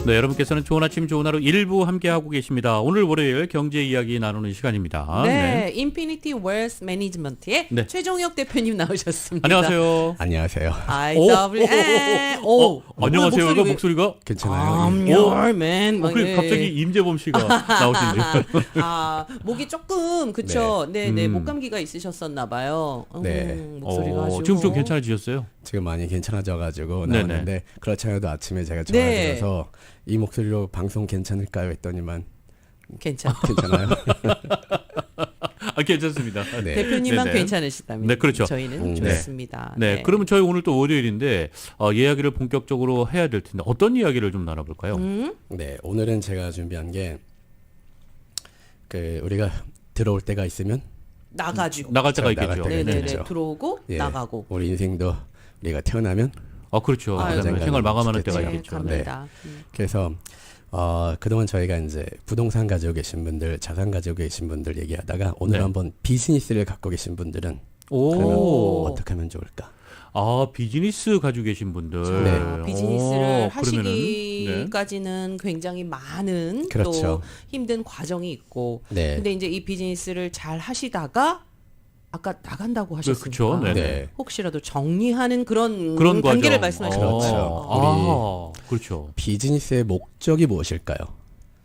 네, 여러분께서는 좋은 아침 좋은 하루 일부 함께하고 계십니다. 오늘 월요일 경제 이야기 나누는 시간입니다. 네, 인피니티 웰스 매니지먼트의 네. 최종혁 대표님 나오셨습니다. 안녕하세요. 안녕하세요. IWM. 오, 안녕하세요. 이거 목소리가 괜찮아요? I'm your man. 막 이래. 갑자기 임재범 씨가 나오시네요. 목이 조금 그쵸. 네, 목감기가 있으셨었나 봐요. 네. 목소리가 아주 지금 좀 괜찮아지셨어요? 지금 많이 괜찮아져가지고 네네. 나왔는데 그렇지 않아도 아침에 제가 네. 전화드려서 이 목소리로 방송 괜찮을까요? 했더니만 괜찮아요. 괜찮아요. 괜찮습니다. 네. 대표님만 네네. 괜찮으시다면 네, 그렇죠. 저희는 네. 좋습니다. 네, 그러면 저희 오늘 또 월요일인데 이야기를 본격적으로 해야 될 텐데 어떤 이야기를 좀 나눠볼까요? 네, 오늘은 제가 준비한 게 우리가 들어올 때가 있으면 나가죠. 나갈 때가 나갈 있겠죠. 때가 네네네. 있겠죠. 들어오고 예, 나가고. 우리 인생도 우리가 태어나면 그렇죠. 아유, 그다음에 생활 마감하는 때가 네, 있겠죠. 갑니다. 그래서 그동안 저희가 이제 부동산 가지고 계신 분들, 자산 가지고 계신 분들 얘기하다가 오늘 네. 한번 비즈니스를 갖고 계신 분들은 오, 그러면 어떻게 하면 좋을까? 비즈니스 가지고 계신 분들. 네. 비즈니스를 그러면은, 하시기까지는 굉장히 많은 그렇죠. 또 힘든 과정이 있고 네. 근데 이제 이 비즈니스를 잘 하시다가 아까 나간다고 하셨으니까 그쵸, 네네. 네. 혹시라도 정리하는 그런 그런 단계를 과정. 말씀하시는 그렇죠. 거죠. 그렇죠. 비즈니스의 목적이 무엇일까요?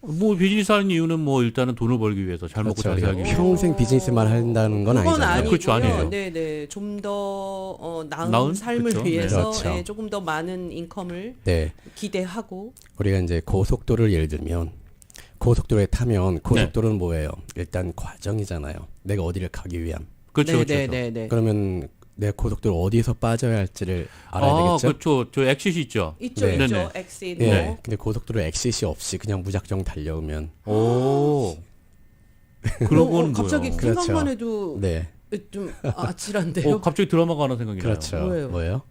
뭐 비즈니스 하는 이유는 뭐 일단은 돈을 벌기 위해서 잘 먹고 잘 살기 위해서. 평생 비즈니스만 한다는 건 그건 아니잖아요. 아니고요. 그렇죠, 아니에요. 네네. 좀 더 나은 나은? 삶을 그렇죠. 위해서 네. 그렇죠. 예, 조금 더 많은 인컴을 네, 기대하고 우리가 이제 고속도로를 예를 들면 고속도로에 타면 고속도로는 뭐예요? 일단 과정이잖아요. 내가 어디를 가기 위함. 그렇죠, 그렇죠. 네네네. 그러면 내가 고속도로 어디서 빠져야 할지를 알아야 되겠죠? 그렇죠. 저 엑시스 있죠. 있죠, 네. 있죠. 네네. 엑시드. 네. 뭐. 근데 고속도로 엑시시 없이 그냥 무작정 달려오면 오. 그런 거는 갑자기 뭐예요? 그렇죠. 생각만 해도 네, 좀 아찔한데요. 갑자기 드라마가 하나 생각이 나요. 그렇죠. 뭐예요?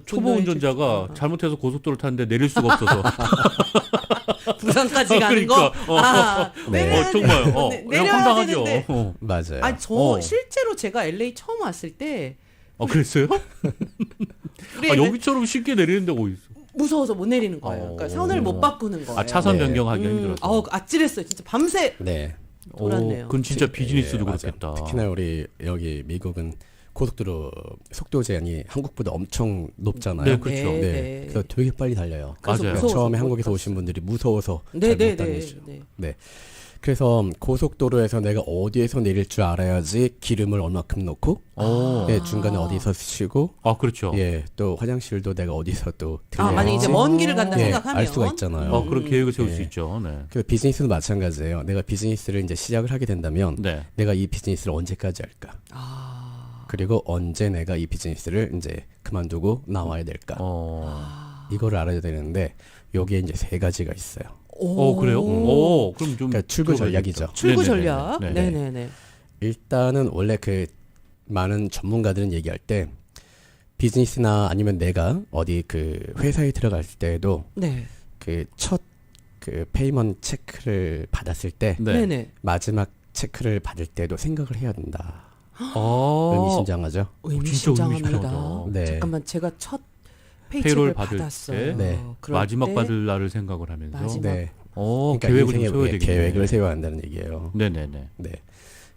초보 분노의 운전자가 질주. 잘못해서 고속도로 탔는데 내릴 수가 없어서. 부산까지 가는 그러니까, 거. 네. 정말. 그냥 내려야 황당하죠. 되는데. 맞아요. 저 실제로 제가 LA 처음 왔을 때 그랬어요? 우리 여기처럼 쉽게 내리는 데가 어디 있어? 무서워서 못 내리는 거예요. 그러니까 선을 못 바꾸는 거예요. 차선 네. 변경하기가 힘들어서. 아찔했어요. 진짜 밤새 네. 돌았네요. 그건 진짜 비즈니스도 예, 맞아요. 그렇겠다. 특히나 우리 여기 미국은 고속도로 속도 제한이 한국보다 엄청 높잖아요. 네, 그렇죠. 네, 네. 네. 그래서 되게 빨리 달려요. 그래서 맞아요. 무서워서 처음에 못 한국에서 갔어요. 오신 분들이 무서워서 네, 잘 네, 못 네, 다니죠. 네. 네. 그래서 고속도로에서 내가 어디에서 내릴 줄 알아야지 기름을 얼마큼 넣고 네, 중간에 어디서 쉬고 그렇죠. 예, 또 화장실도 내가 어디서 또 들려야지 만약 이제 먼 길을 간다 예, 생각하면 알 수가 있잖아요. 그런 계획을 세울 네. 수 있죠. 네. 그 비즈니스도 마찬가지예요. 내가 비즈니스를 이제 시작을 하게 된다면 네. 내가 이 비즈니스를 언제까지 할까? 그리고 언제 내가 이 비즈니스를 이제 그만두고 나와야 될까? 이거를 알아야 되는데 여기에 이제 세 가지가 있어요. 그래요? 그럼 좀 그러니까 출구 들어봐야겠다. 전략이죠. 출구 네네네. 전략. 네. 네네네. 일단은 원래 많은 전문가들은 얘기할 때 비즈니스나 아니면 내가 어디 회사에 들어갈 때에도 네. 첫 페이먼트 체크를 받았을 때 네. 네네. 마지막 체크를 받을 때도 생각을 해야 된다. 어. 의미심장하죠. 의미심장합니다. 의미심장하다. 네. 잠깐만 제가 첫 페이롤 페이체크를 받을 받았어요. 때, 그럴 마지막 때 받을 날을 생각을 하면서. 마지막. 네. 그러니까 계획을 좀 인생에 세워야 되겠네. 계획을 세워야 한다는 얘기예요. 네네네. 네.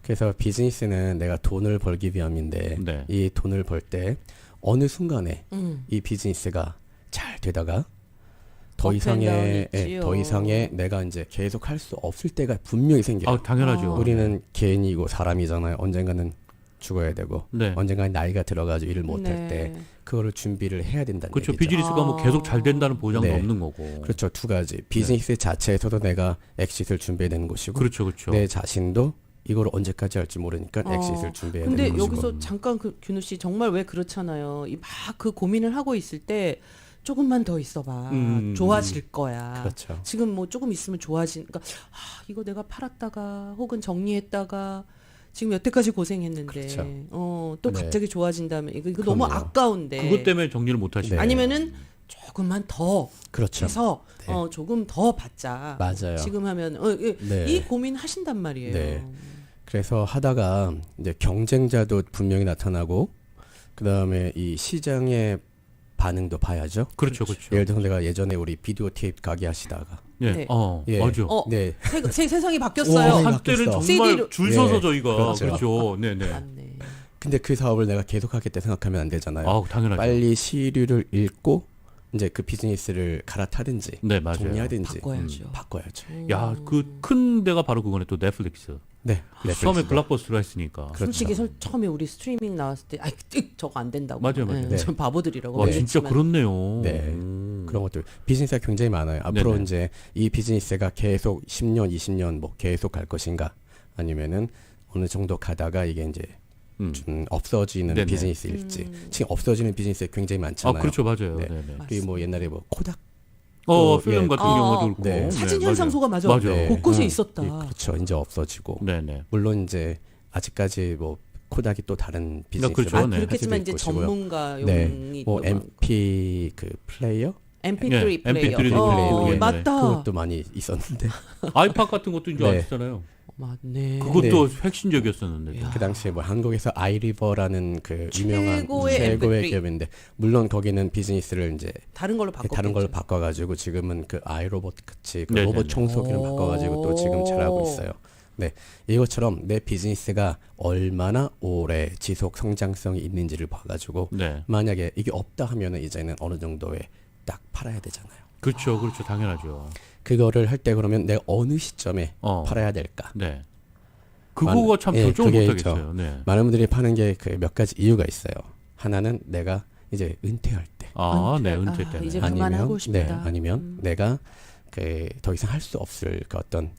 그래서 비즈니스는 내가 돈을 벌기 위함인데 네. 이 돈을 벌 때 어느 순간에 음. 이 비즈니스가 잘 되다가 더 업 앤 다운이 더 있지요. 이상의 내가 이제 계속 할 수 없을 때가 분명히 생겨요. 당연하죠. 우리는 개인이고 사람이잖아요. 언젠가는 죽어야 되고 네. 언젠가는 나이가 들어가지고 일을 못 할 때 네. 그거를 준비를 해야 된다는 그렇죠. 얘기죠. 비즈니스가 뭐 계속 잘 된다는 보장도 네. 없는 거고. 그렇죠. 두 가지. 비즈니스 자체에서도 내가 엑시트를 준비해야 되는 것이고 그렇죠. 그렇죠. 내 자신도 이걸 언제까지 할지 모르니까 엑시트를 준비해야 근데 되는 것이고. 여기서 잠깐 규누 씨 정말 왜 그렇잖아요. 막 그 고민을 하고 있을 때 조금만 더 있어봐. 좋아질 거야. 그렇죠. 지금 뭐 조금 있으면 그러니까 이거 내가 팔았다가 혹은 정리했다가 지금 여태까지 고생했는데 그렇죠. 또 네. 갑자기 좋아진다면 이거 너무 그럼요. 아까운데. 그것 때문에 정리를 못 하시고. 네. 아니면은 조금만 더 그렇죠. 해서 네. 조금 더 받자. 맞아요. 지금 하면 네. 이 고민 하신단 말이에요. 네. 그래서 하다가 이제 경쟁자도 분명히 나타나고 그다음에 이 시장의 반응도 봐야죠. 그렇죠, 그렇죠. 예를 들어서 내가 예전에 우리 비디오 테이프 가게 하시다가 예, 네. 예. 맞아. 네. 세상이 와, 바뀌었어요. 한때는 바뀌었어. 정말 CD로 줄 서서 예, 저희가 그렇죠. 그렇죠. 네네. 맞네. 근데 그 사업을 내가 계속하겠다 생각하면 안 되잖아요. 아, 당연하죠. 빨리 시류를 읽고 이제 그 비즈니스를 갈아타든지 네, 맞아요. 정리하든지 바꿔야죠. 바꿔야죠. 야, 그 큰 데가 바로 그거네 또 넷플릭스. 네. 처음에 블록버스터로 했으니까. 그렇죠. 솔직히 처음에 우리 스트리밍 나왔을 때 저거 안 된다고. 맞아요, 맞아요. 네. 전 바보들이라고. 와, 말했지만. 진짜 그렇네요. 네. 그런 것들 비즈니스가 굉장히 많아요. 앞으로 네네. 이제 이 비즈니스가 계속 10년, 20년 뭐 계속 갈 것인가 아니면은 어느 정도 가다가 이게 이제 좀 없어지는 네네. 비즈니스일지. 지금 없어지는 비즈니스 굉장히 아, 많잖아요. 그렇죠, 맞아요. 네. 네네. 그리고 뭐 옛날에 뭐 코닥 필름 예. 같은 아, 경우도 그렇고. 네. 사진 네, 현상소가 맞아. 맞아요. 네. 곳곳에 있었다. 예, 그렇죠. 이제 없어지고 네네. 물론 이제 아직까지 뭐 코닥이 또 다른 비즈니스 그렇죠. 아, 네. 그렇겠지만 이제 전문가용이 네. 뭐 또 많고. MP 그 플레이어 MP3 네, 플레이어. MP3 플레이어. 예, 네. 맞다. 그것도 많이 있었는데 아이팟 같은 것도 이제 네. 왔잖아요. 맞네. 그것도 핵심적이었었는데. 야. 그 당시에 뭐 한국에서 아이리버라는 그 유명한 최고의 최고의 MP3. 기업인데 물론 거기는 비즈니스를 이제 다른 걸로 바꿨겠죠. 다른 걸로 바꿔가지고 지금은 그 아이로봇 같이 그 네네네. 로봇 청소기로 오. 바꿔가지고 또 지금 잘하고 있어요. 네, 이것처럼 내 비즈니스가 얼마나 오래 지속 성장성이 있는지를 봐가지고 네. 만약에 이게 없다 하면은 이제는 어느 정도에 딱 팔아야 되잖아요. 그렇죠, 그렇죠. 당연하죠. 그거를 할 때 그러면 내가 어느 시점에 어. 팔아야 될까? 네. 그거가 참 예, 결정을 그게 못하겠어요. 네. 많은 분들이 파는 게 그 몇 가지 이유가 있어요. 하나는 내가 이제 은퇴할 때, 네, 은퇴 때문에. 이제 그만하고 싶다. 네, 아니면 내가 그 더 이상 할 수 없을 그 어떤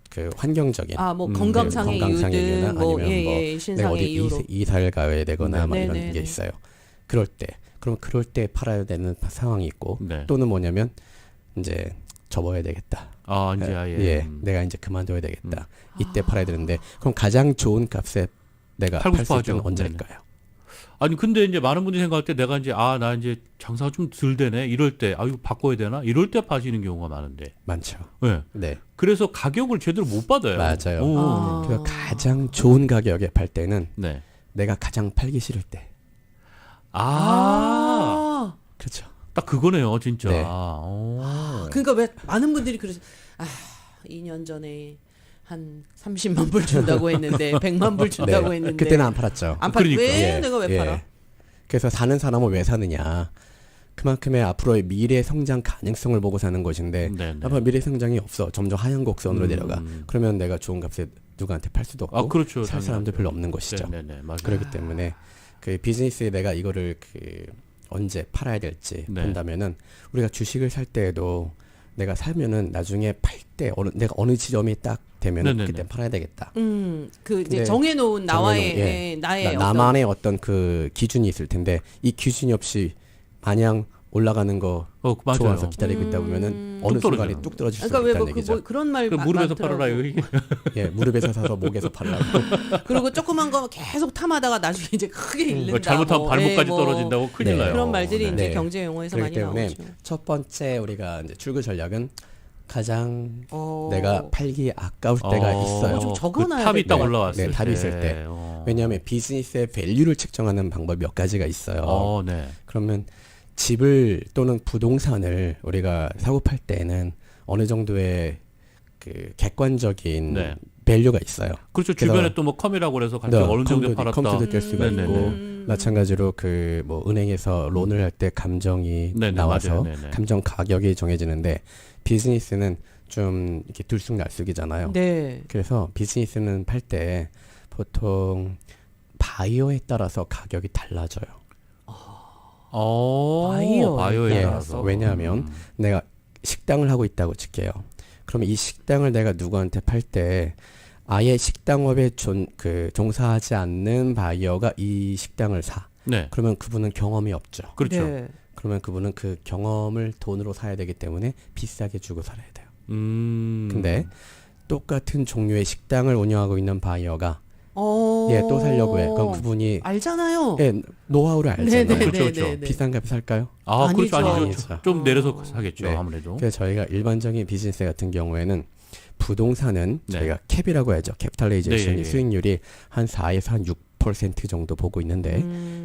그 환경적인 뭐 건강상의 건강상의 이유든 이유나 뭐 아니면 뭐 예, 내가 신상의 어디 이유로. 이사를 가야 되거나 막 이런 네네네. 게 있어요. 그럴 때 그럴 때 팔아야 되는 상황이 있고 네. 또는 뭐냐면 이제 접어야 되겠다. 이제 아예. 예, 내가 이제 그만둬야 되겠다. 이때 팔아야 되는데 그럼 가장 좋은 값에 내가 팔고 팔 수 싶어 있는 하죠. 언제일까요? 아니 근데 이제 많은 분들이 생각할 때 내가 이제 나 이제 장사가 좀 덜 되네 이럴 때 이거 바꿔야 되나 이럴 때 파시는 경우가 많은데. 많죠. 네. 네, 그래서 가격을 제대로 못 받아요. 맞아요. 오. 그래서 가장 좋은 가격에 팔 때는 네. 내가 가장 팔기 싫을 때. 그렇죠. 딱 그거네요, 진짜. 네. 그러니까 왜 많은 분들이 그러죠. 2년 전에 한 30만 불 준다고 했는데 100만 불 준다고 했는데 네. 그때는 안 팔았죠. 안 팔. 그러니까. 왜 내가 왜 팔아? 그래서 사는 사람은 왜 사느냐. 그만큼의 앞으로의 미래 성장 가능성을 보고 사는 것인데 네네. 앞으로 미래 성장이 없어. 점점 하향 곡선으로 내려가. 그러면 내가 좋은 값에 누구한테 팔 수도 없고 그렇죠. 살 사람도 별로 없는 것이죠. 네네, 맞아요. 그렇기 때문에 그 비즈니스에 내가 이거를 언제 팔아야 될지 네. 본다면은 우리가 주식을 살 때에도 내가 사면은 나중에 팔 때 내가 어느 지점이 딱 되면은 네네네. 그때 팔아야 되겠다. 그 이제 근데 정해놓은 나의 나만의 어떤 그 기준이 있을 텐데 이 기준이 없이 마냥 올라가는 거 맞아요. 좋아서 기다리고 있다 보면은 어느 뚝 순간에 떨어져요. 뚝 떨어질 수 그러니까 있다는 얘기죠. 그런 말 무릎에서 많더라고. 팔아라 이거. 예, 무릎에서 사서 목에서 팔라고. 그리고 조그만 거 계속 탐하다가 나중에 이제 크게 잃는다. 잘못하면 발목까지 뭐 떨어진다고 큰일 네. 나요. 그런 말들이 네. 이제 네. 경제 용어에서 그렇기 많이 때문에 나오죠. 첫 번째 우리가 이제 출구 전략은 가장 어. 내가 팔기 아까울 때가 있어요. 좀 적어놔야 그 탑이 딱 네. 올라왔을 네, 때. 탑이 있을 때. 왜냐하면 비즈니스의 밸류를 측정하는 방법이 몇 가지가 있어요. 네. 그러면 집을 또는 부동산을 우리가 사고 팔 때는 어느 정도의 그 객관적인 네. 밸류가 있어요. 그렇죠. 그래서 주변에 또 뭐 컴이라고 그래서 같이 어느 정도 팔았다. 컴퓨터도 될 수가 네네네. 있고 마찬가지로 그 뭐 은행에서 론을 할 때 감정이 네네, 나와서 맞아요. 네네. 감정 가격이 정해지는데 비즈니스는 좀 이렇게 들쑥날쑥이잖아요. 네. 그래서 비즈니스는 팔 때 보통 바이어에 따라서 가격이 달라져요. 바이오에 예, 따라서. 왜냐하면 내가 식당을 하고 있다고 칠게요. 그러면 이 식당을 내가 누구한테 팔 때 아예 식당업에 종사하지 않는 바이어가 이 식당을 사. 네. 그러면 그분은 경험이 없죠. 그렇죠. 네. 그러면 그분은 그 경험을 돈으로 사야 되기 때문에 비싸게 주고 살아야 돼요. 근데 똑같은 종류의 식당을 운영하고 있는 바이어가 또 살려고 해. 그럼 그분이 알잖아요. 노하우를 알잖아요. 네네네. 그렇죠, 그렇죠. 네네. 비싼 값에 살까요? 그렇죠. 아니죠. 아니죠. 좀 내려서 사겠죠. 네. 아무래도. 그래서 저희가 일반적인 비즈니스 같은 경우에는 부동산은 네. 저희가 캡이라고 하죠. 캐피탈레이제이션 네, 예, 예. 수익률이 한 4에서 한 50% 정도 보고 있는데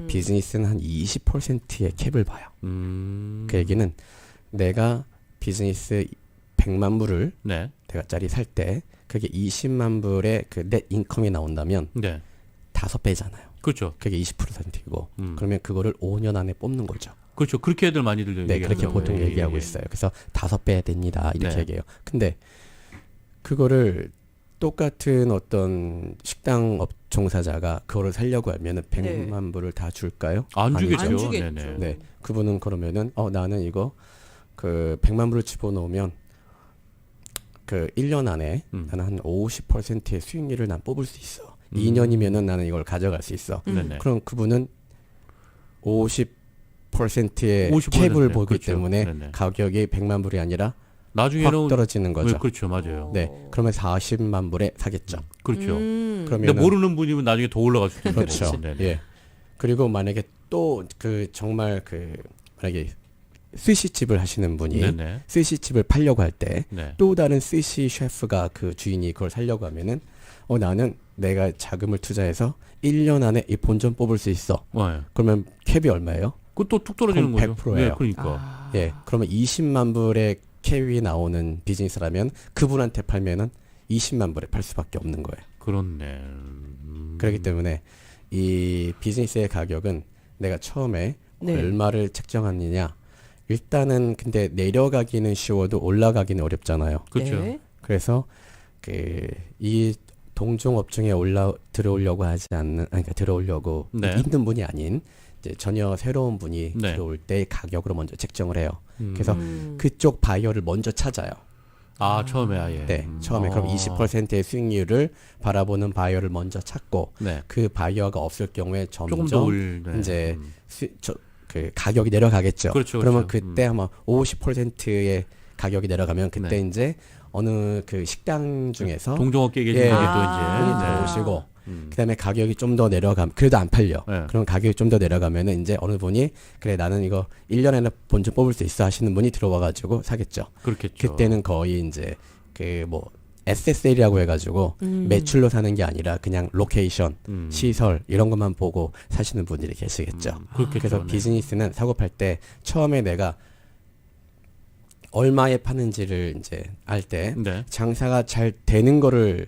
비즈니스는 한 20%의 캡을 봐요. 그 얘기는 내가 비즈니스 100만 불을 네. 내가 짜리 살 때 그게 20만 불의 그 넷 인컴이 나온다면 네. 5배잖아요. 그렇죠. 그게 20%이고 그러면 그거를 5년 안에 뽑는 거죠. 그렇죠. 그렇게 애들 많이들 네, 그렇게 얘기하더라고요. 보통 예, 얘기하고 예. 있어요. 그래서 5배 됩니다. 이렇게 네. 얘기해요. 근데 그거를 똑같은 어떤 식당 종사자가 그거를 살려고 하면은 100만 불을 다 줄까요? 안 아니죠. 주겠죠. 안 주겠죠. 네네. 네, 그분은 그러면은 나는 이거 그 100만 불을 집어넣으면 그 1년 안에 나는 한 50%의 수익률을 난 뽑을 수 있어. 2년이면은 나는 이걸 가져갈 수 있어. 네네. 그럼 그분은 50%의 50% 캡을 네, 보기 그렇죠. 때문에 네네. 가격이 100만 불이 아니라 나중에는 확 떨어지는 거죠. 네, 그렇죠. 맞아요. 네, 그러면 40만 불에 사겠죠. 그렇죠. 음. 근데 그러면 모르는 분이면 나중에 더 올라갈 수도 있고. 그렇죠. 네네. 예. 그리고 만약에 또 그 정말 그 만약에 스시집을 하시는 분이 네네. 스시집을 팔려고 할 때 또 네. 다른 스시 셰프가 그 주인이 그걸 살려고 하면은 나는 내가 자금을 투자해서 1년 안에 이 본전 뽑을 수 있어. 네. 그러면 캡이 얼마예요? 그것도 툭 떨어지는 그럼 거죠. 100% 예요. 네, 그러니까. 아. 예. 그러면 20만 불의 캡이 나오는 비즈니스라면 그분한테 팔면은 20만 불에 팔 수밖에 없는 거예요. 그렇네. 그렇기 때문에 이 비즈니스의 가격은 내가 처음에 네. 얼마를 책정하느냐. 일단은 근데 내려가기는 쉬워도 올라가기는 어렵잖아요. 그렇죠. 네. 그래서 그 이 동종 업종에 들어오려고 하지 않는 그러니까 들어오려고 네. 있는 분이 아닌 이제 전혀 새로운 분이 네. 들어올 때 가격으로 먼저 책정을 해요. 음. 그래서 그쪽 바이어를 먼저 찾아요. 아, 처음에 아예. 네, 처음에 그럼 20%의 수익률을 바라보는 바이어를 먼저 찾고 네. 그 바이어가 없을 경우에 조금 더 점점 네. 이제 그 가격이 내려가겠죠. 그렇죠, 그러면 그렇죠. 그때 아마 50%의 가격이 내려가면 그때 네. 이제 어느 그 식당 중에서 동종업계에 계신 예. 분이 또 아. 분이 이제 들어오시고 음. 그다음에 가격이 좀 더 내려가면 그래도 안 팔려. 네. 그럼 가격이 좀 더 내려가면은 이제 어느 분이 그래 나는 이거 1년에는 본전 뽑을 수 있어 하시는 분이 들어와 가지고 사겠죠. 그렇겠죠. 그때는 거의 이제 그 뭐 SSL이라고 해가지고 매출로 사는 게 아니라 그냥 로케이션, 시설 이런 것만 보고 사시는 분들이 계시겠죠. 그렇겠죠. 그래서 네. 비즈니스는 사고 팔 때 처음에 내가 얼마에 파는지를 이제 알 때 네. 장사가 잘 되는 거를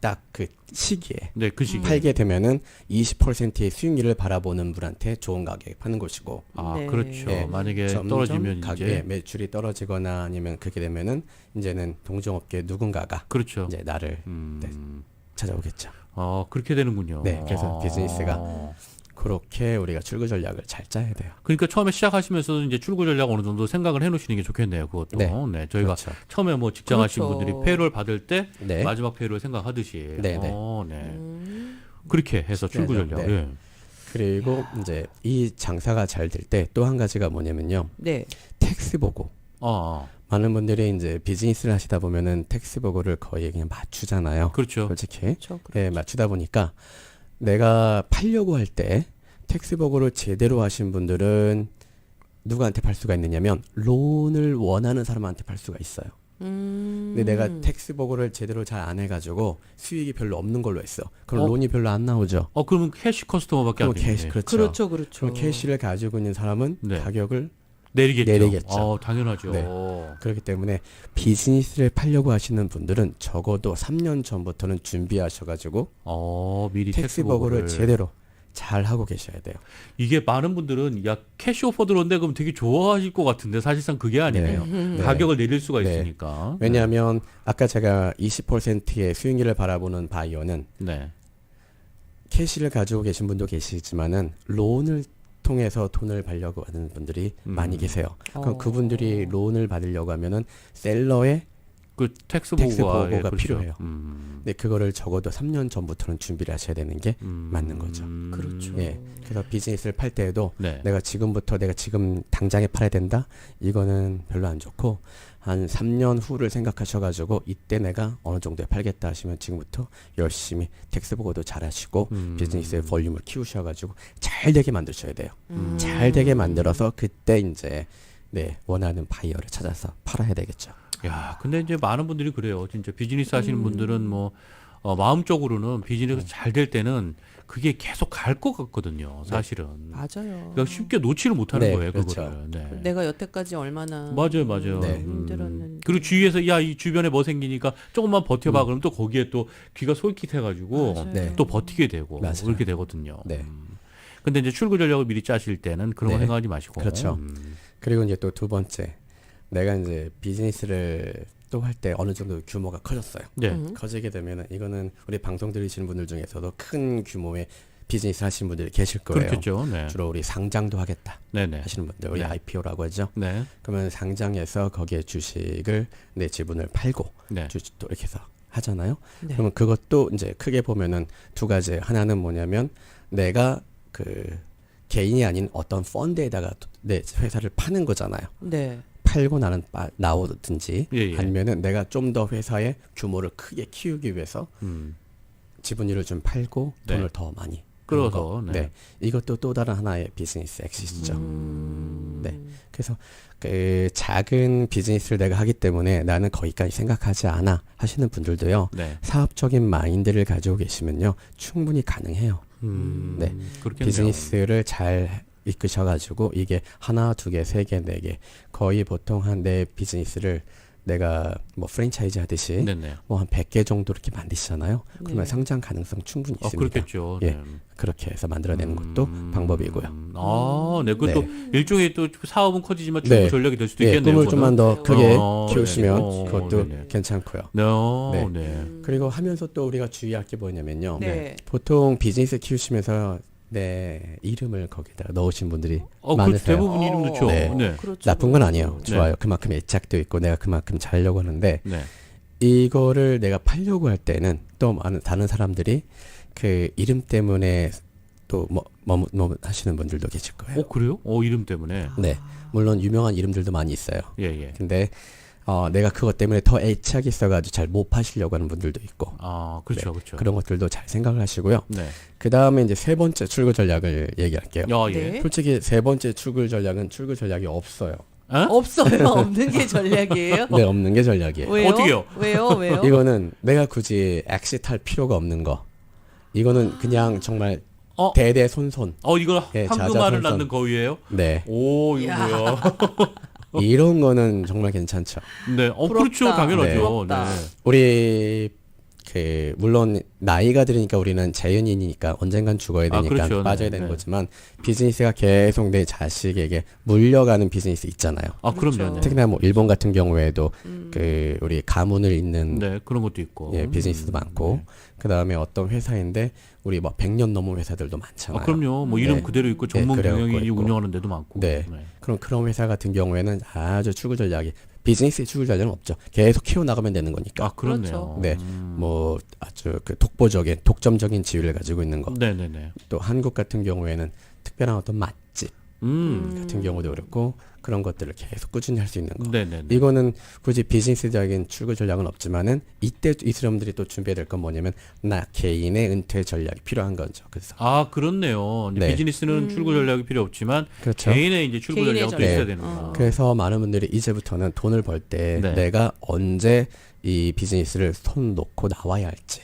딱 그 시기에 네, 그 시기. 팔게 되면은 20%의 수익률을 바라보는 분한테 좋은 가격에 파는 것이고 아, 네. 그렇죠. 예. 만약에 점점 떨어지면 가격에 이제 매출이 떨어지거나 아니면 그렇게 되면은 이제는 동종업계 누군가가 그렇죠. 이제 나를 네, 찾아오겠죠. 그렇게 되는군요. 네, 그래서 비즈니스가 아. 그렇게 우리가 출구 전략을 잘 짜야 돼요. 그러니까 처음에 시작하시면서 이제 출구 전략 어느 정도 생각을 해놓으시는 게 좋겠네요. 그것도. 네. 네. 저희가 그렇죠. 처음에 뭐 직장 하신 그렇죠. 분들이 페이롤 받을 때 네. 마지막 페이롤 생각하듯이. 네, 네. 네. 그렇게 해서 출구 네, 전략. 네. 예. 그리고 이제 이 장사가 잘 될 때 또 한 가지가 뭐냐면요. 네. 텍스 보고. 아, 많은 분들이 이제 비즈니스를 하시다 보면은 텍스 보고를 거의 그냥 맞추잖아요. 그렇죠. 솔직히. 그렇죠. 예, 맞추다 보니까 내가 팔려고 할 때 텍스 보고를 제대로 하신 분들은 누구한테 팔 수가 있느냐면 론을 원하는 사람한테 팔 수가 있어요. 근데 내가 텍스 보고를 제대로 잘 안 해가지고 수익이 별로 없는 걸로 했어. 그럼 론이 별로 안 나오죠. 그러면 캐시 커스터머밖에 안 그럼 캐시 되겠네. 그렇죠. 그렇죠. 그렇죠. 그럼 캐시를 가지고 있는 사람은 네. 가격을 내리겠죠. 당연하죠. 네. 그렇기 때문에 비즈니스를 팔려고 하시는 분들은 적어도 3년 전부터는 준비하셔가지고 미리 텍스 보고를 제대로 잘 하고 계셔야 돼요. 이게 많은 분들은 야 캐시 오퍼 들어온대 그럼 되게 좋아하실 것 같은데 사실상 그게 아니네요. 네. 가격을 내릴 수가 네. 있으니까. 왜냐하면 아까 제가 20%의 수익률을 바라보는 바이어는 네. 캐시를 가지고 계신 분도 계시지만은 론을 통해서 돈을 받려고 하는 분들이 많이 계세요. 그럼 그분들이 론을 받으려고 하면은 셀러의 그 텍스 텍스 보고가, 보고가 그렇죠. 필요해요. 근데 그거를 적어도 3년 전부터는 준비를 하셔야 되는 게 맞는 거죠. 그렇죠. 예. 그래서 비즈니스를 팔 때에도 네. 내가 지금 당장에 팔아야 된다? 이거는 별로 안 좋고 한 3년 후를 생각하셔가지고 이때 내가 어느 정도에 팔겠다 하시면 지금부터 열심히 텍스 보고도 잘 하시고 비즈니스의 볼륨을 키우셔가지고 잘 되게 만드셔야 돼요. 잘 되게 만들어서 그때 이제 원하는 바이어를 찾아서 팔아야 되겠죠. 야, 근데 이제 많은 분들이 그래요. 진짜 비즈니스 하시는 분들은 뭐 마음적으로는 비즈니스 잘 될 때는 그게 계속 갈 것 같거든요. 사실은. 맞아요. 그러니까 쉽게 놓지를 못하는 네, 거예요. 그렇죠. 그거를. 네. 내가 여태까지 얼마나 맞아요. 네. 힘들었는지. 그리고 주위에서 야, 이 주변에 뭐 생기니까 조금만 버텨봐. 그럼 또 거기에 또 귀가 솔깃해가지고 맞아요. 네. 또 버티게 되고 맞아요. 그렇게 되거든요. 네. 근데 이제 출구 전략을 미리 짜실 때는 그런 거 네. 생각하지 마시고. 그렇죠. 그리고 이제 또 두 번째, 내가 이제 비즈니스를 또 할 때 어느 정도 규모가 커졌어요. 네. 커지게 되면은 이거는 우리 방송 들으시는 분들 중에서도 큰 규모의 비즈니스 하시는 분들이 계실 거예요. 그렇겠죠. 네. 주로 우리 상장도 하겠다 네네. 하시는 분들, 우리 네. IPO라고 하죠. 네. 그러면 상장해서 거기에 주식을 내 지분을 팔고 네. 주식도 이렇게 해서 하잖아요. 네. 그러면 그것도 이제 크게 보면은 두 가지. 하나는 뭐냐면 내가 그 개인이 아닌 어떤 펀드에다가 내 회사를 파는 거잖아요. 네. 팔고 나오든지 예. 아니면은 내가 좀 더 회사의 규모를 크게 키우기 위해서 지분율을 좀 팔고 네. 돈을 더 많이 끌어서, 거. 네. 네. 이것도 또 다른 하나의 비즈니스 엑시스죠. 네. 그래서 그 작은 비즈니스를 내가 하기 때문에 나는 거기까지 생각하지 않아 하시는 분들도요. 네. 사업적인 마인드를 가지고 계시면요. 충분히 가능해요. 네. 그렇겠네요. 비즈니스를 잘 이끄셔가지고 이게 하나, 두 개, 세 개, 네 개 거의 보통 한 내 비즈니스를 내가 뭐 프랜차이즈 하듯이 네네. 뭐 한 100개 정도 이렇게 만드시잖아요. 그러면 네. 상장 가능성 충분히 있습니다. 그렇겠죠. 예. 네. 그렇게 해서 만들어내는 것도 방법이고요. 아, 네. 그것도 일종의 또 사업은 커지지만 출구 네. 전략이 될 수도 예, 있겠네요. 꿈을 좀만 더 크게 어, 키우시면 네네. 그것도 네네. 괜찮고요. 네. 네. 네. 그리고 하면서 또 우리가 주의할 게 뭐냐면요. 네. 보통 비즈니스 키우시면서 내 이름을 거기다가 넣으신 분들이 그 많으세요. 대부분 이름 넣죠. 네. 네. 그렇죠. 나쁜 건 아니에요. 네. 좋아요. 그만큼 애착도 있고 내가 그만큼 잘하려고 하는데 네. 이거를 내가 팔려고 할 때는 또 많은 다른 사람들이 그 이름 때문에 또 뭐 하시는 분들도 계실 거예요. 그래요? 이름 때문에. 네. 물론 유명한 이름들도 많이 있어요. 예, 예. 근데 내가 그것 때문에 더 애착이 있어가지고 잘 못 파시려고 하는 분들도 있고. 아, 그렇죠. 네. 그렇죠. 그런 것들도 잘 생각을 하시고요. 네. 그 다음에 이제 세 번째 출구 전략을 얘기할게요. 예. 네. 솔직히 세 번째 출구 전략은 출구 전략이 없어요. 없어요. 없는 게 전략이에요? 네, 없는 게 전략이에요. 왜요? 어떻게요? 왜요? 이거는 내가 굳이 엑시트할 필요가 없는 거. 이거는 그냥 정말 대대손손. 이거 예, 황금알을 자자손손. 낳는 거위예요? 네. 오, 이거 야. 뭐야? 이런 거는 정말 괜찮죠. 네. 그렇죠. 부럽다. 당연하죠. 네. 부럽다. 네. 우리 물론 나이가 들으니까 우리는 자연인이니까 언젠간 죽어야 되니까 그렇죠. 빠져야 네, 되는 네. 거지만 비즈니스가 계속 내 자식에게 물려가는 비즈니스 있잖아요. 그럼요. 그렇죠. 네. 특히나 뭐 일본 같은 경우에도 그 우리 가문을 잇는 네, 그런 것도 있고. 예, 비즈니스도 많고 그 다음에 어떤 회사인데 우리 뭐 100년 넘은 회사들도 많잖아요. 그럼요. 뭐 이름 네. 그대로 있고 네, 전문 그래요. 경영인이 있고. 운영하는 데도 많고. 네. 그런 회사 같은 경우에는 아주 출구 전략이 비즈니스의 출구 전략은 없죠. 계속 키워나가면 되는 거니까. 그렇네요. 네, 뭐 아주 그 독점적인 지위를 가지고 있는 거. 네네네. 또 한국 같은 경우에는 특별한 어떤 맛집 같은 경우도 그렇고 그런 것들을 계속 꾸준히 할 수 있는 거. 네네네. 이거는 굳이 비즈니스적인 출구 전략은 없지만은 이때 이 사람들이 또 준비해야 될 건 뭐냐면 나 개인의 은퇴 전략이 필요한 거죠. 그래서 그렇네요. 이제 네. 비즈니스는 출구 전략이 필요 없지만 그렇죠. 개인의 이제 출구 개인의 전략도 전략. 있어야 되는구나. 그래서 많은 분들이 이제부터는 돈을 벌 때 네. 내가 언제 이 비즈니스를 손 놓고 나와야 할지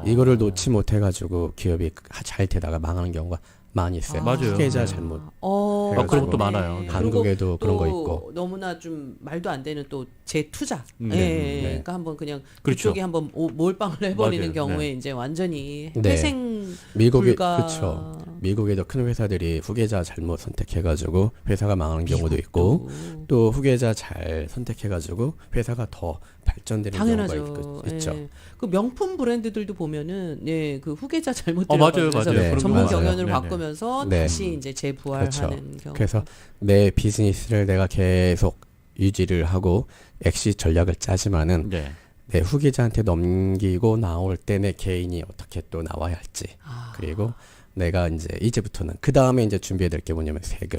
이거를 놓지 못해가지고 기업이 잘 되다가 망하는 경우가 많이 있어요. 맞아요. 후계자 네. 잘못. 그런 것도 맞네. 많아요. 네. 한국에도 그리고 그런 거 또 있고. 너무나 좀 말도 안 되는 또 재투자. 네. 예. 네. 그러니까 한번 그냥 그렇죠. 그쪽에 한번 몰빵을 해버리는 맞아요. 경우에 네. 이제 완전히 네. 회생 미국에 불가. 그렇죠. 미국에도 큰 회사들이 후계자 잘못 선택해가지고 회사가 망하는 경우도 있고 또 후계자 잘 선택해가지고 회사가 더 발전되는 당연하죠. 경우가 있죠. 예. 그 명품 브랜드들도 보면은 그 후계자 잘못 맞아요, 들어가면서 맞아요. 그런 전문 거 맞아요. 경영을 네네. 바꾸면서 네. 다시 이제 재부활하는 그렇죠. 경우. 그래서 내 비즈니스를 내가 계속 유지를 하고 엑시 전략을 짜지만은 네. 내 후계자한테 넘기고 나올 때 내 개인이 어떻게 또 나와야 할지 그리고 내가 이제부터는 그 다음에 이제 준비해야 될 게 뭐냐면 세금.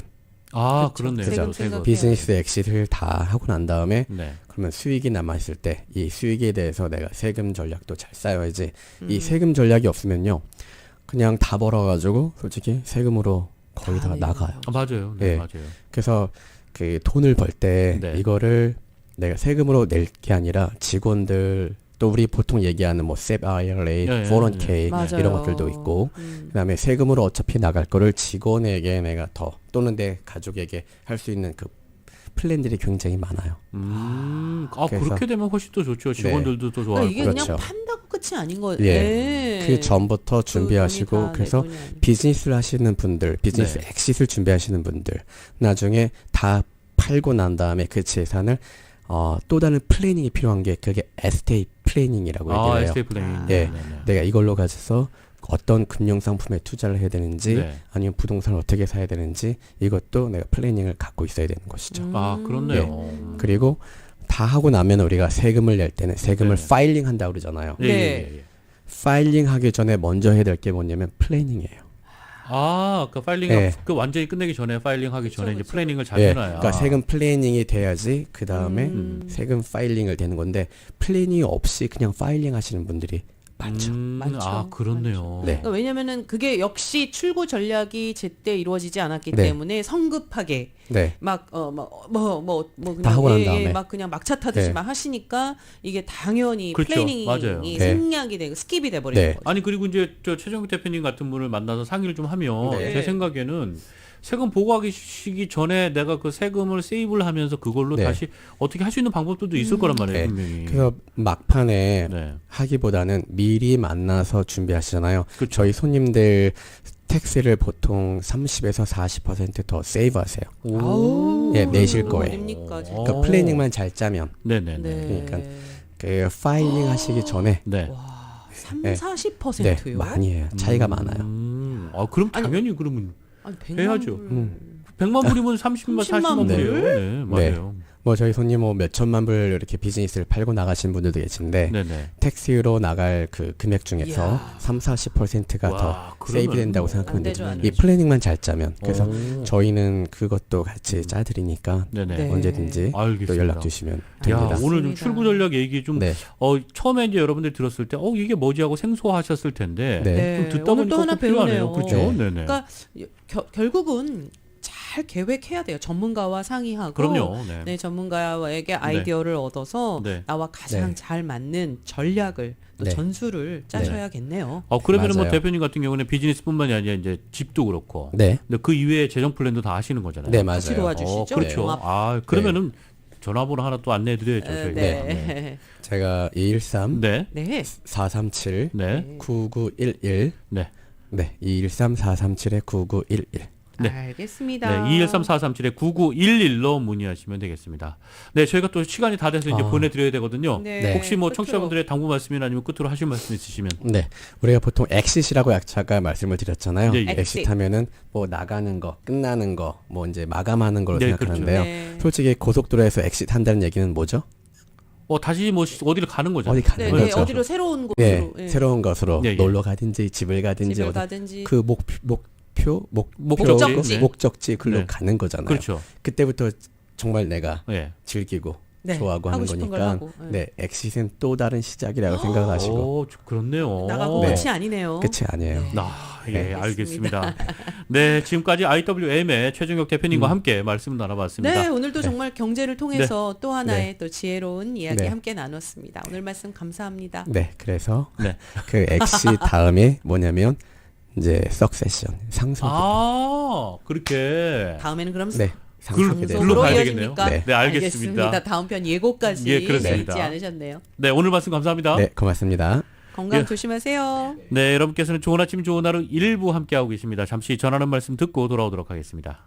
그렇죠. 그렇네요. 세금 세금. 생각- 비즈니스 엑시트를 다 하고 난 다음에 네. 그러면 수익이 남아있을 때 이 수익에 대해서 내가 세금 전략도 잘 쌓여야지. 이 세금 전략이 없으면요 그냥 다 벌어가지고 솔직히 세금으로 거의 다 다 나가요. 맞아요. 네, 예. 맞아요. 그래서 그 돈을 벌 때 네. 이거를 내가 세금으로 낼 게 아니라 직원들 또 우리 보통 얘기하는 뭐 SEP IRA, 예, 401k 맞아요. 이런 것들도 있고 그다음에 세금으로 어차피 나갈 거를 직원에게 내가 더 또는 내 가족에게 할 수 있는 그 플랜들이 굉장히 많아요. 그래서- 그렇게 되면 훨씬 더 좋죠. 직원들도 더 좋아할 그러니까 이게 거고. 그냥 그렇죠. 판다고 끝이 아닌 거예요. 예. 그 전부터 준비하시고 그래서 비즈니스를 하시는 분들, 비즈니스 네. 엑싯을 준비하시는 분들 나중에 다 팔고 난 다음에 그 재산을 또 다른 플래닝이 필요한 게 그게 에스테이트 플래닝이라고 얘기를 해요. 에스테이트 플래닝. 예. 네네네. 내가 이걸로 가져서 어떤 금융 상품에 투자를 해야 되는지 네. 아니면 부동산을 어떻게 사야 되는지 이것도 내가 플래닝을 갖고 있어야 되는 것이죠. 그렇네요. 그리고 다 하고 나면 우리가 세금을 낼 때는 세금을 네. 파일링 한다고 그러잖아요. 예, 네. 예, 예. 파일링 하기 전에 먼저 해야 될 게 뭐냐면 플래닝이에요. 그 파일링, 예. 그 완전히 끝내기 전에 파일링 하기 전에 이제 그쵸. 플래닝을 잘 예, 해놔야. 그러니까 세금 플래닝이 돼야지 그 다음에 세금 파일링을 되는 건데 플래닝이 없이 그냥 파일링 하시는 분들이 많죠. 많죠. 그렇네요. 네. 그러니까 왜냐면은 그게 역시 출구 전략이 제때 이루어지지 않았기 네. 때문에 성급하게 네, 그냥 하고 난 다음에. 막 그냥 막차 타듯이 네. 막 하시니까 이게 당연히 그렇죠. 플래닝이 맞아요. 네. 생략이 되고 스킵이 돼 버리는 네. 거죠. 아니 그리고 이제 저 최정규 대표님 같은 분을 만나서 상의를 좀 하면 네. 제 생각에는 세금 보고하기 시기 전에 내가 그 세금을 세이브를 하면서 그걸로 네. 다시 어떻게 할 수 있는 방법들도 있을 거란 말이에요. 네. 분명히. 그래서 막판에 네. 하기보다는 미리 만나서 준비하시잖아요. 그렇죠. 저희 손님들 텍스를 보통 30에서 40%더 세이브하세요. 아우, 예, 내실 그거 거에. 어딥니까, 진짜. 그러니까 플래닝만 잘 짜면 네네네. 네. 그러니까 그 파일링 하시기 전에 네. 와, 3, 네. 40%요? 네, 많이 해요. 차이가 많아요. 그럼 아니, 당연히 그러면 아니, 100만 해야죠. 불. 100만 불이면 30만 30만 40만 불? 불이에요. 네, 맞아요. 뭐 저희 손님 뭐 몇 천만 불 이렇게 비즈니스를 팔고 나가신 분들도 계신데 네네. 택시로 나갈 그 금액 중에서 이야. 30-40%가 와, 더 그러면 세이브 된다고 안 생각하면 되죠, 돼요. 안 이 되죠. 플래닝만 잘 짜면. 그래서 오. 저희는 그것도 같이 짜드리니까 네네. 네. 언제든지 알겠습니다. 또 연락 주시면 야, 됩니다. 오늘 좀 맞습니다. 출구 전략 얘기 좀 네. 처음에 이제 여러분들 들었을 때 이게 뭐지 하고 생소하셨을 텐데 네. 네. 좀 듣다 오늘 보니까 또 하나 꼭 필요하네요. 배우네요. 그렇죠. 네. 네네. 그러니까 결국은 잘 계획해야 돼요. 전문가와 상의하고. 그럼요. 네. 네, 전문가에게 아이디어를 얻어서 네. 나와 가장 네. 잘 맞는 전략을 또 네. 전술을 짜셔야겠네요. 그러면은 뭐 맞아요. 대표님 같은 경우는 비즈니스뿐만이 아니라 이제 집도 그렇고. 네. 근데 그 이외에 재정 플랜도 다 하시는 거잖아요. 네, 맞아요. 같이 도와주시죠. 그렇죠. 종합. 그러면은 전화번호 하나 또 안내해 드려야죠. 저희가. 네. 제가 213 네. 네. 437 네. 9911 네. 네, 213-437-9911. 네. 알겠습니다. 네, 213-437-9911로 문의하시면 되겠습니다. 네, 저희가 또 시간이 다 돼서 이제 보내드려야 되거든요. 네. 혹시 뭐 끝으로. 청취자분들의 당부 말씀이나 아니면 끝으로 하실 말씀 있으시면. 네, 우리가 보통 엑싯이라고 아까 말씀을 드렸잖아요. 네, 예. 엑싯 하면은 뭐 나가는 거, 끝나는 거, 뭐 이제 마감하는 걸로 네, 생각하는데요. 그렇죠. 네. 솔직히 고속도로에서 엑싯 한다는 얘기는 뭐죠? 다시 뭐 어디를 가는 거잖아요. 어디 가는 네, 거죠. 네, 어디로 새로운 곳으로 예, 예. 새로운 것으로 예, 예. 놀러 가든지 집을 가든지 집을 어디 가든지 그 목적지. 목적지 글로 네. 가는 거잖아요. 그렇죠. 그때부터 정말 내가 예. 즐기고 네, 좋아하고 하고 하는 싶은 걸 거니까 하고. 네, 엑싯은 또 다른 시작이라고 생각하시고 그렇네요. 나가고 네. 끝이 아니네요. 끝이 아니에요. 예, 네, 알겠습니다. 네, 지금까지 IWM의 최종혁 대표님과 함께 말씀 나눠봤습니다. 네, 오늘도 정말 경제를 통해서 또 하나의 네. 또 지혜로운 이야기 네. 함께 나눴습니다. 오늘 말씀 감사합니다. 네, 그래서 네. 그 엑시 다음에 뭐냐면 이제 석세션 상속. 그렇게. 다음에는 그럼 네, 글로 상속이 돼요. 글로 가야 이어집니까? 되겠네요. 네. 네, 알겠습니다. 다음 편 예고까지 예, 그렇습니다. 잊지 않으셨네요. 네, 오늘 말씀 감사합니다. 네, 고맙습니다. 건강 예. 조심하세요. 네, 여러분께서는 좋은 아침 좋은 하루 1부 함께하고 계십니다. 잠시 전하는 말씀 듣고 돌아오도록 하겠습니다.